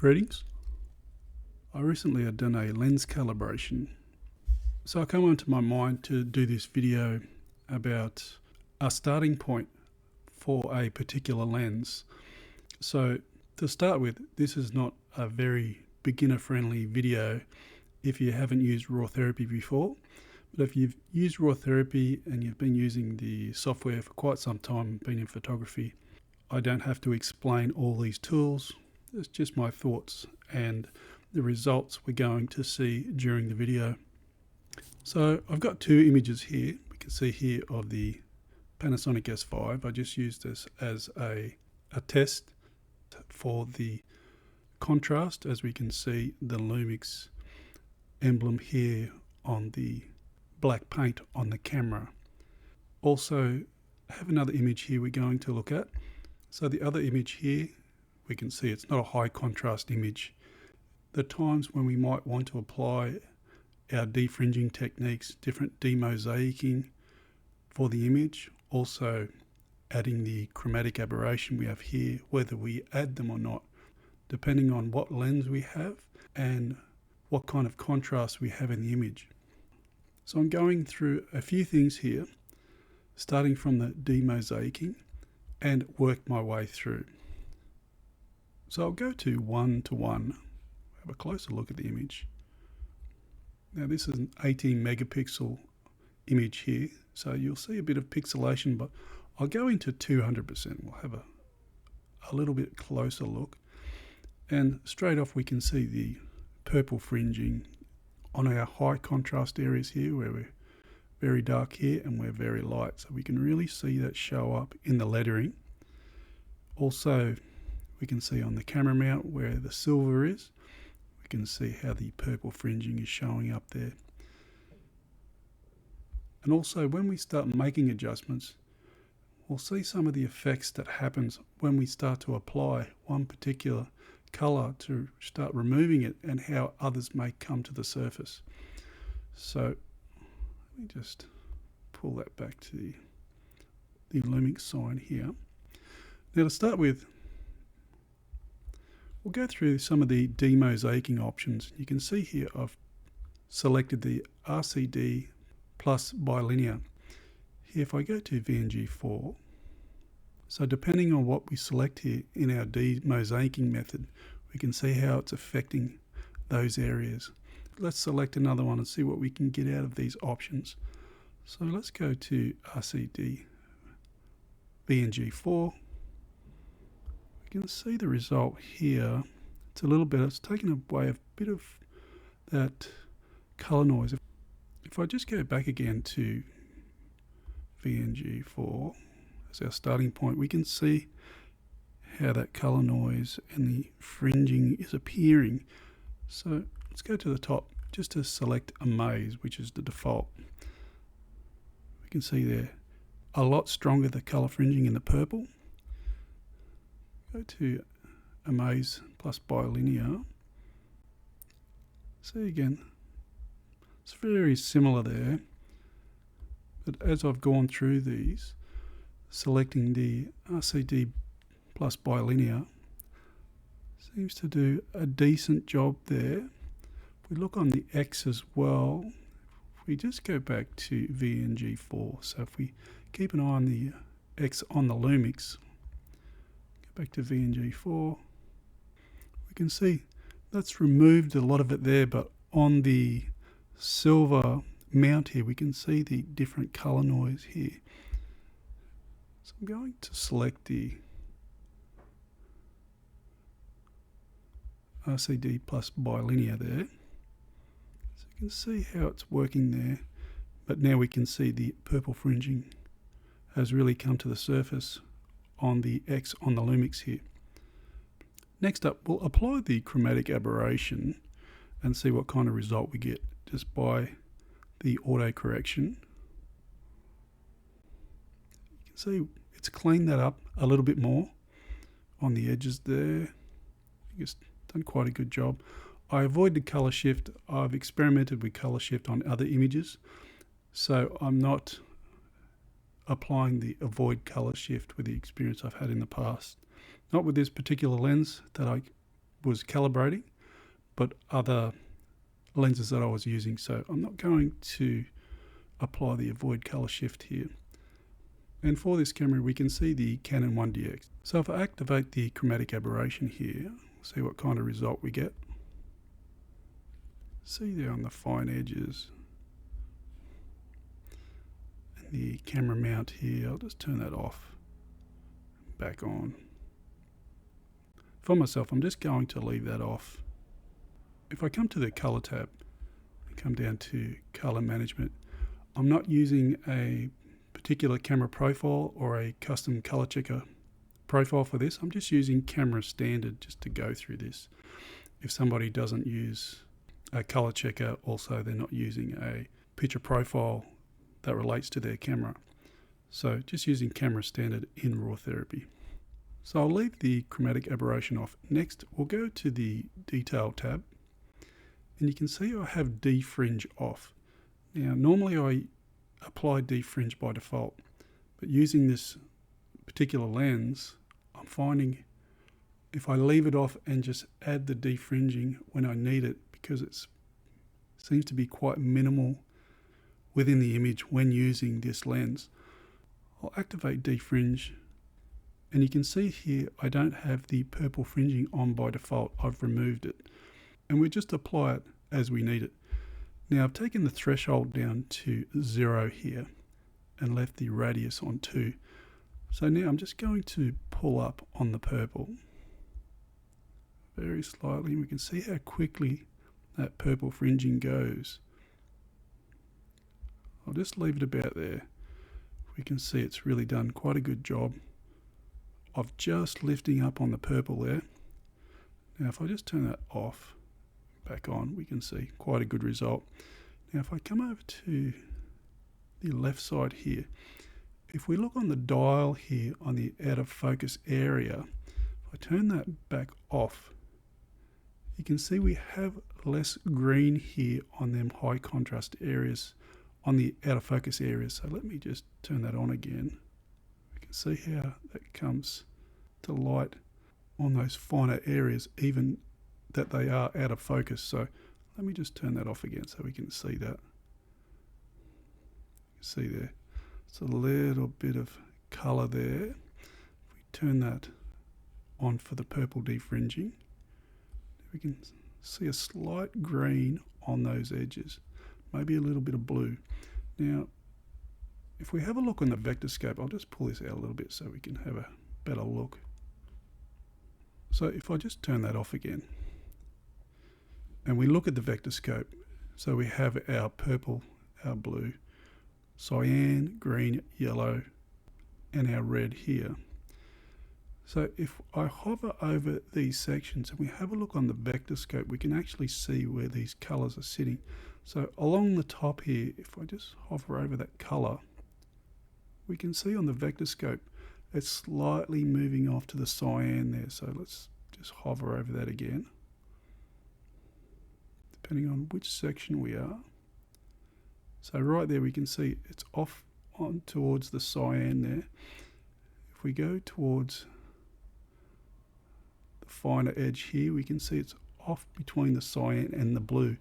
Greetings. I recently had done a lens calibration, so I came onto my mind to do this video about a starting point for a particular lens. So to start with, this is not a very beginner friendly video if you haven't used Rawtherapee before, but if you've used Rawtherapee and you've been using the software for quite some time, been in photography, I don't have to explain all these tools. It's just my thoughts and the results we're going to see during the video. So I've got two images here. We can see here of the Panasonic S5. I just used this as a test for the contrast. As we can see, the Lumix emblem here on the black paint on the camera. Also, I have another image here we're going to look at. So the other image here, we can see it's not a high contrast image. The times when we might want to apply our defringing techniques, different demosaicing for the image, also adding the chromatic aberration we have here, whether we add them or not, depending on what lens we have and what kind of contrast we have in the image. So I'm going through a few things here, starting from the demosaicing and work my way through. So I'll go to 1:1, have a closer look at the image. Now this is an 18 megapixel image here, so you'll see a bit of pixelation, but I'll go into 200%. We'll have a little bit closer look. And straight off we can see the purple fringing on our high contrast areas here, where we're very dark here and we're very light. So we can really see that show up in the lettering. Also, we can see on the camera mount where the silver is, we can see how the purple fringing is showing up there. And also when we start making adjustments, we'll see some of the effects that happens when we start to apply one particular color to start removing it and how others may come to the surface. So let me just pull that back to the Lumix sign here. Now to start with, we'll go through some of the demosaicing options. You can see here I've selected the RCD plus bilinear. Here if I go to VNG4, so depending on what we select here in our demosaicing method, we can see how it's affecting those areas. Let's select another one and see what we can get out of these options. So let's go to RCD VNG4. You can see the result here. It's a little bit, it's taken away a bit of that color noise. If I just go back again to VNG4 as our starting point, we can see how that color noise and the fringing is appearing. So let's go to the top just to select Amaze, which is the default. We can see there a lot stronger the color fringing in the purple. Go to Amaze plus bilinear. See again, it's very similar there, but as I've gone through these, selecting the RCD plus bilinear seems to do a decent job there. If we look on the X as well, if we just go back to VNG4, so if we keep an eye on the X on the Lumix, back to VNG4, we can see that's removed a lot of it there, but on the silver mount here we can see the different color noise here. So I'm going to select the RCD plus bilinear there. So you can see how it's working there, but now we can see the purple fringing has really come to the surface on the X on the Lumix here. Next up, we'll apply the chromatic aberration and see what kind of result we get just by the auto correction. You can see it's cleaned that up a little bit more on the edges there. I think it's done quite a good job. I avoided color shift. I've experimented with color shift on other images, so I'm not applying the avoid color shift with the experience I've had in the past. Not with this particular lens that I was calibrating, but other lenses that I was using. So I'm not going to apply the avoid color shift here. And for this camera, we can see the Canon 1DX. So if I activate the chromatic aberration here, see what kind of result we get. See there on the fine edges. And the camera mount here, I'll just turn that off, back on. For myself, I'm just going to leave that off. If I come to the color tab and come down to color management, I'm not using a particular camera profile or a custom color checker profile for this. I'm just using camera standard just to go through this. If somebody doesn't use a color checker, also they're not using a picture profile that relates to their camera. So just using camera standard in Rawtherapee. So I'll leave the chromatic aberration off. Next, we'll go to the detail tab, and you can see I have defringe off. Now, normally I apply defringe by default, but using this particular lens, I'm finding if I leave it off and just add the defringing when I need it, because it seems to be quite minimal within the image when using this lens, I'll activate defringe. And you can see here, I don't have the purple fringing on by default. I've removed it. And we just apply it as we need it. Now I've taken the threshold down to 0 here and left the radius on 2. So now I'm just going to pull up on the purple very slightly, and we can see how quickly that purple fringing goes. I'll just leave it about there. We can see it's really done quite a good job of just lifting up on the purple there. Now if I just turn that off, back on, we can see quite a good result. Now if I come over to the left side here, if we look on the dial here on the out of focus area, if I turn that back off, you can see we have less green here on them high contrast areas, on the out of focus areas. So let me just turn that on again. See how that comes to light on those finer areas, even that they are out of focus. So let me just turn that off again so we can see that. See there, it's a little bit of color there. If we turn that on for the purple defringing, we can see a slight green on those edges, maybe a little bit of blue. Now if we have a look on the vector scope, I'll just pull this out a little bit so we can have a better look. So if I just turn that off again, and we look at the vector scope, so we have our purple, our blue, cyan, green, yellow, and our red here. So if I hover over these sections and we have a look on the vector scope, we can actually see where these colors are sitting. So along the top here, if I just hover over that color, we can see on the vector scope it's slightly moving off to the cyan there. So let's just hover over that again, depending on which section we are. So right there we can see it's off on towards the cyan there. If we go towards the finer edge here, we can see it's off between the cyan and the blue.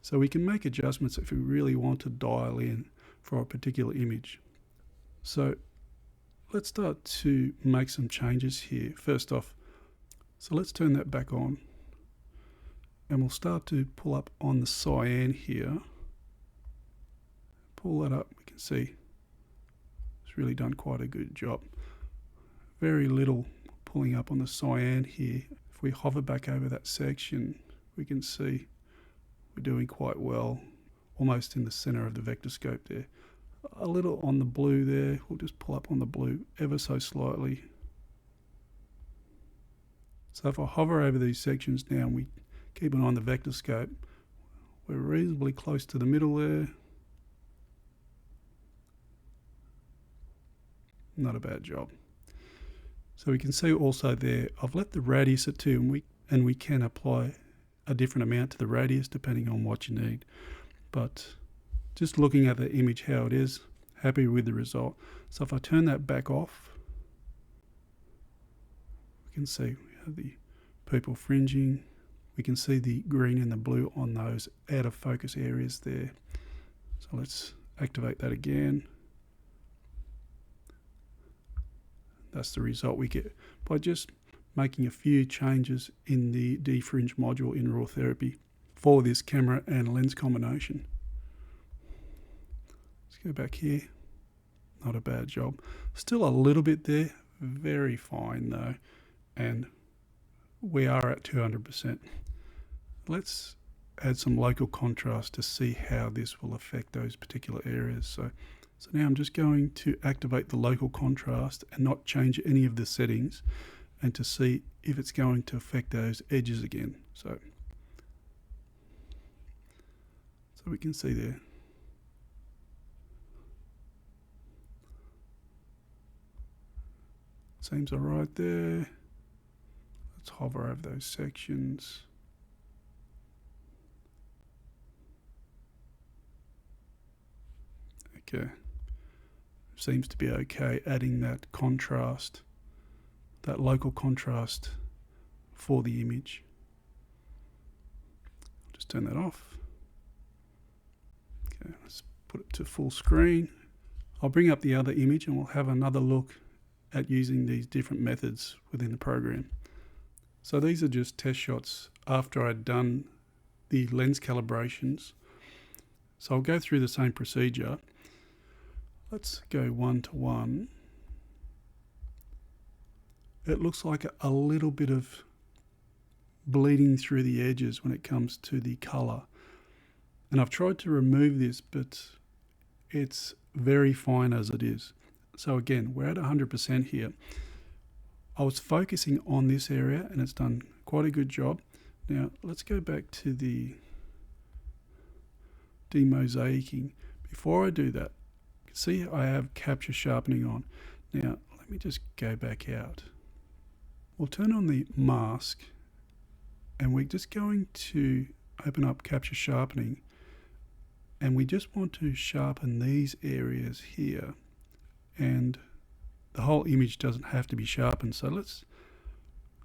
So we can make adjustments if we really want to dial in for a particular image. So let's start to make some changes here. First off, so let's turn that back on, and we'll start to pull up on the cyan here. Pull that up, we can see it's really done quite a good job. Very little pulling up on the cyan here. If we hover back over that section, we can see we're doing quite well, almost in the center of the vector scope there. A little on the blue there, we'll just pull up on the blue ever so slightly. So if I hover over these sections now and we keep an eye on the vector scope, we're reasonably close to the middle there. Not a bad job. So we can see also there, I've left the radius at 2, and we can apply a different amount to the radius depending on what you need. But just looking at the image how it is, happy with the result. So if I turn that back off, we can see we have the purple fringing. We can see the green and the blue on those out of focus areas there. So let's activate that again. That's the result we get by just making a few changes in the defringe module in Rawtherapee for this camera and lens combination. Let's go back here. Not a bad job. Still a little bit there, very fine though, and we are at 200%. Let's add some local contrast to see how this will affect those particular areas. So now I'm just going to activate the local contrast and not change any of the settings, and to see if it's going to affect those edges again. So we can see there. Seems all right there. Let's hover over those sections. Okay. Seems to be okay adding that contrast, that local contrast for the image. Just turn that off. Okay, let's put it to full screen. I'll bring up the other image and we'll have another look at using these different methods within the program. So these are just test shots after I'd done the lens calibrations. So I'll go through the same procedure. Let's go 1:1. It looks like a little bit of bleeding through the edges when it comes to the color. And I've tried to remove this, but it's very fine as it is. So again, we're at 100% here. I was focusing on this area and it's done quite a good job. Now let's go back to the demosaicing. Before I do that, see I have capture sharpening on. Now let me just go back out. We'll turn on the mask and we're just going to open up capture sharpening, and we just want to sharpen these areas here, and the whole image doesn't have to be sharpened. So let's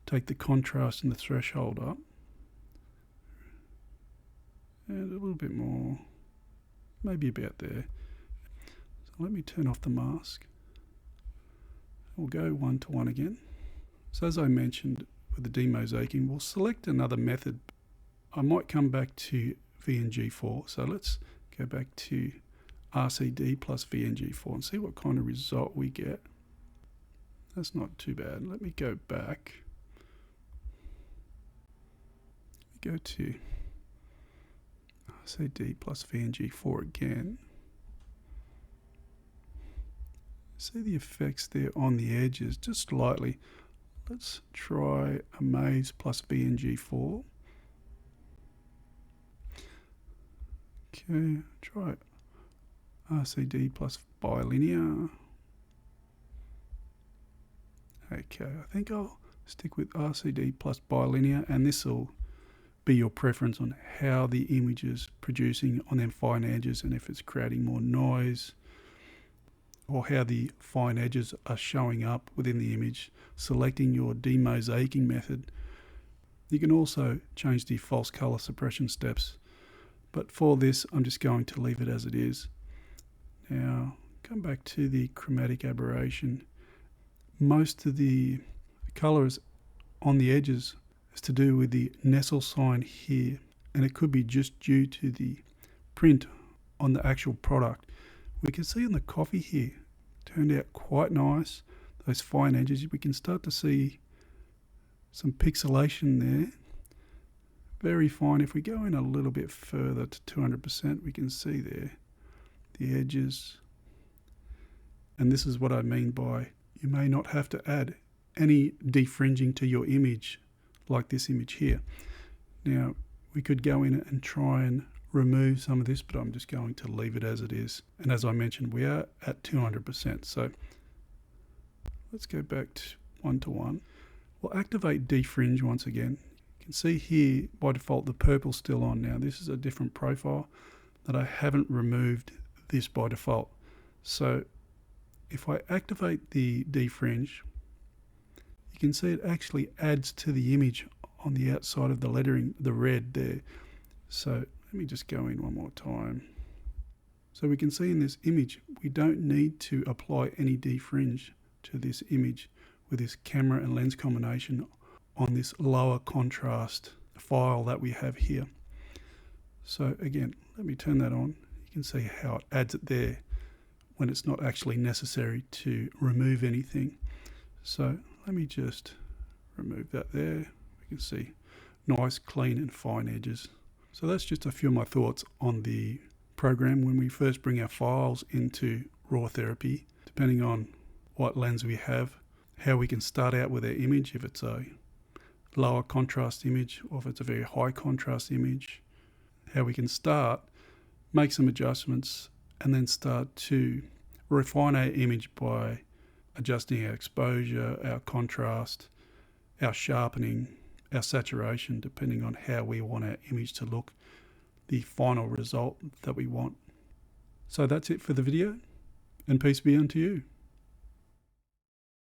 take the contrast and the threshold up and a little bit more, maybe about there. So let me turn off the mask. We'll go 1:1 again. So as I mentioned with the demosaicing, we'll select another method. I might come back to VNG4. So let's go back to RCD plus VNG4 and see what kind of result we get. That's not too bad. Let me go back. Go to RCD plus VNG4 again. See the effects there on the edges, just slightly. Let's try Amaze plus VNG4. Okay, try RCD plus bilinear. Okay, I think I'll stick with RCD plus bilinear, and this will be your preference on how the image is producing on them fine edges, and if it's creating more noise, or how the fine edges are showing up within the image, selecting your demosaicing method. You can also change the false color suppression steps, but for this I'm just going to leave it as it is. Now come back to the chromatic aberration. Most of the colors on the edges is to do with the nestle sign here, and it could be just due to the print on the actual product. We can see in the coffee here, turned out quite nice. Those fine edges, we can start to see some pixelation there. Very fine. If we go in a little bit further to 200%, we can see there the edges. And this is what I mean by you may not have to add any defringing to your image like this image here. Now, we could go in and try and remove some of this, but I'm just going to leave it as it is. And as I mentioned, we are at 200%. So let's go back to 1:1. We'll activate defringe once again. You can see here by default the purple's still on. Now this is a different profile that I haven't removed this by default. So if I activate the defringe, you can see it actually adds to the image on the outside of the lettering, the red there. So let me just go in one more time. So we can see in this image, we don't need to apply any defringe to this image with this camera and lens combination on this lower contrast file that we have here. So again, let me turn that on. You can see how it adds it there when it's not actually necessary to remove anything. So let me just remove that there. We can see nice, clean and fine edges. So that's just a few of my thoughts on the program when we first bring our files into Rawtherapee, depending on what lens we have, how we can start out with our image, if it's a lower contrast image or if it's a very high contrast image, how we can start, make some adjustments, and then start to refine our image by adjusting our exposure, our contrast, our sharpening, our saturation, depending on how we want our image to look, the final result that we want. So that's it for the video, and peace be unto you.